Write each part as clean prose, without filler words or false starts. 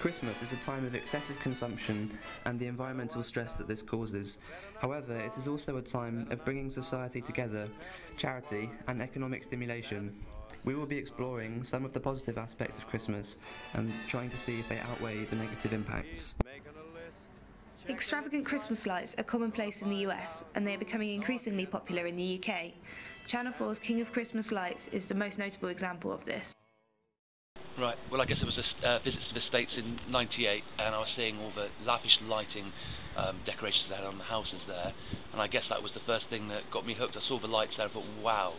Christmas is a time of excessive consumption and the environmental stress that this causes. However, it is also a time of bringing society together, charity and economic stimulation. We will be exploring some of the positive aspects of Christmas and trying to see if they outweigh the negative impacts. Extravagant Christmas lights are commonplace in the US, and they are becoming increasingly popular in the UK. Channel 4's King of Christmas Lights is the most notable example of this. Right, well I guess it was a visit to the States in '98, and I was seeing all the lavish lighting decorations they had on the houses there, and I guess that was the first thing that got me hooked. I saw the lights there and thought, wow,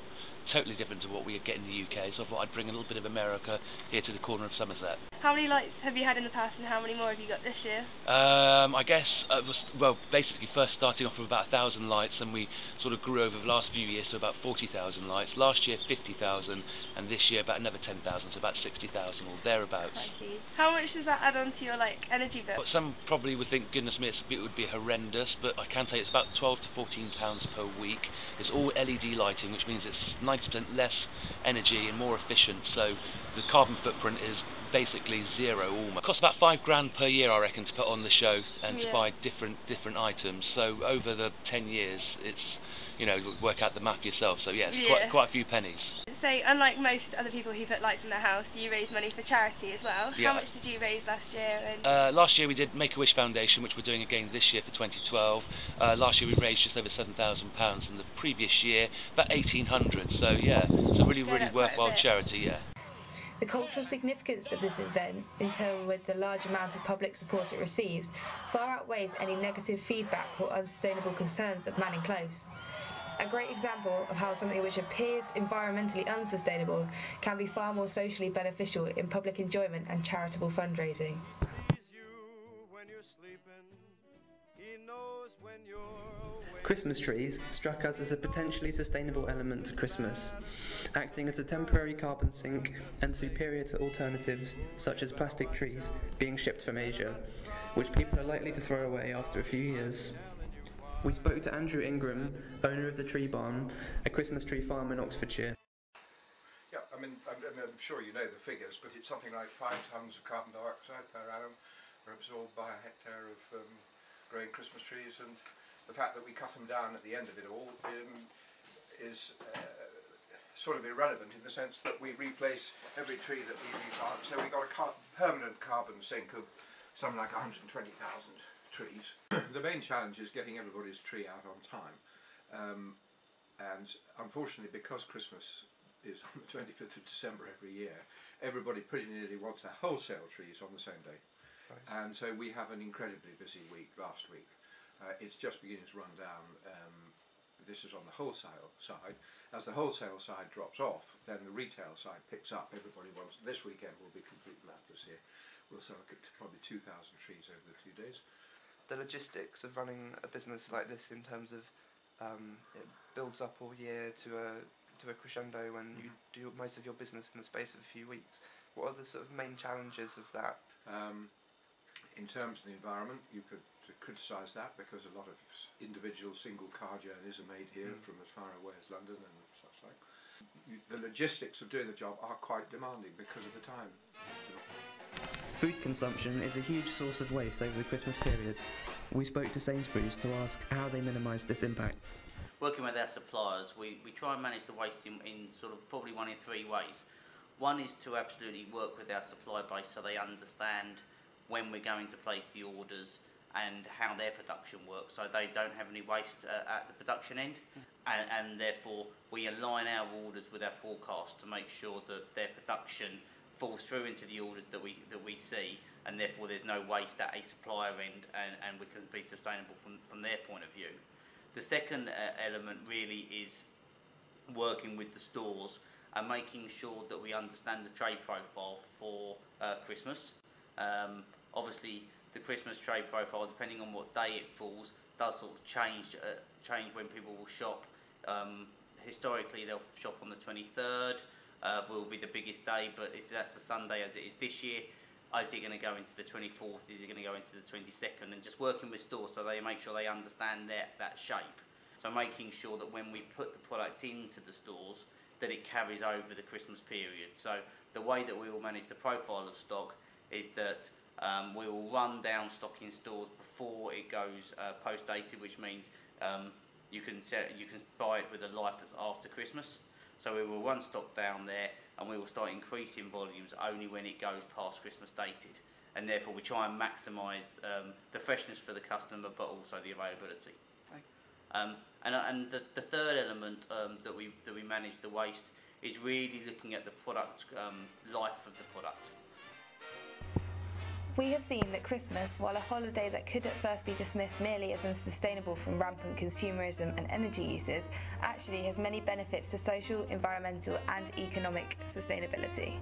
totally different to what we get in the UK, so I thought I'd bring a little bit of America here to the corner of Somerset. How many lights have you had in the past, and how many more have you got this year? I guess it was, well, basically first starting off with about 1,000 lights, and we sort of grew over the last few years to about 40,000 lights. Last year 50,000, and this year about another 10,000, so about 60,000 or thereabouts. How much does that add on to your energy bill? Some probably would think, goodness me, it would be horrendous, but I can tell you it's about £12 to £14 per week. It's all LED lighting, which means it's 90% less energy and more efficient, so the carbon footprint is basically zero almost. It costs about £5 per year, I reckon, to put on the show and to buy different items. So over the 10 years, it's, you know, work out the math yourself. So yeah, it's quite a few pennies. So unlike most other people who put lights in their house, you raise money for charity as well. Yeah. How much did you raise last year? Last year we did Make-A-Wish Foundation, which we're doing again this year for 2012. Last year we raised just over £7,000, and the previous year about 1,800. So yeah, it's a really worthwhile charity. Yeah. The cultural significance of this event, in turn with the large amount of public support it receives, far outweighs any negative feedback or unsustainable concerns of manning close. A great example of how something which appears environmentally unsustainable can be far more socially beneficial in public enjoyment and charitable fundraising. Christmas trees struck us as a potentially sustainable element to Christmas, acting as a temporary carbon sink and superior to alternatives such as plastic trees being shipped from Asia, which people are likely to throw away after a few years. We spoke to Andrew Ingram, owner of the Tree Barn, a Christmas tree farm in Oxfordshire. Yeah, I'm sure you know the figures, but it's something like 5 tonnes of carbon dioxide per annum are absorbed by a hectare of growing Christmas trees, and the fact that we cut them down at the end of it all is sort of irrelevant in the sense that we replace every tree that we replant. So we've got a permanent carbon sink of something like 120,000 trees. The main challenge is getting everybody's tree out on time, and unfortunately, because Christmas is on the 25th of December every year, everybody pretty nearly wants their wholesale trees on the same day. Right. And so we have an incredibly busy week last week. It's just beginning to run down. This is on the wholesale side. As the wholesale side drops off, then the retail side picks up. Everybody wants, this weekend will be complete madness here. We'll sell probably 2,000 trees over the 2 days. The logistics of running a business like this, in terms of it builds up all year to a crescendo when you do most of your business in the space of a few weeks. What are the sort of main challenges of that? In terms of the environment, you could criticise that because a lot of individual single car journeys are made here from as far away as London and such like. The logistics of doing the job are quite demanding because of the time. Food consumption is a huge source of waste over the Christmas period. We spoke to Sainsbury's to ask how they minimise this impact. Working with our suppliers, we try and manage the waste in sort of probably one in 3 ways. One is to absolutely work with our supply base so they understand when we're going to place the orders and how their production works, so they don't have any waste at the production end, and therefore we align our orders with our forecast to make sure that their production falls through into the orders that we see, and therefore there's no waste at a supplier end, and we can be sustainable from their point of view. The second element really is working with the stores and making sure that we understand the trade profile for Christmas. Obviously the Christmas trade profile, depending on what day it falls, does sort of change when people will shop. Historically they'll shop on the 23rd, will be the biggest day, but if that's a Sunday as it is this year, is it going to go into the 24th, is it going to go into the 22nd, and just working with stores so they make sure they understand that shape. So making sure that when we put the product into the stores, that it carries over the Christmas period. So the way that we will manage the profile of stock is that We will run down stock in stores before it goes post-dated, which means you can buy it with a life that's after Christmas. So we will run stock down there, and we will start increasing volumes only when it goes past Christmas dated. And therefore we try and maximise the freshness for the customer, but also the availability. And the third element that we manage the waste is really looking at the product life of the product. We have seen that Christmas, while a holiday that could at first be dismissed merely as unsustainable from rampant consumerism and energy uses, actually has many benefits to social, environmental and economic sustainability.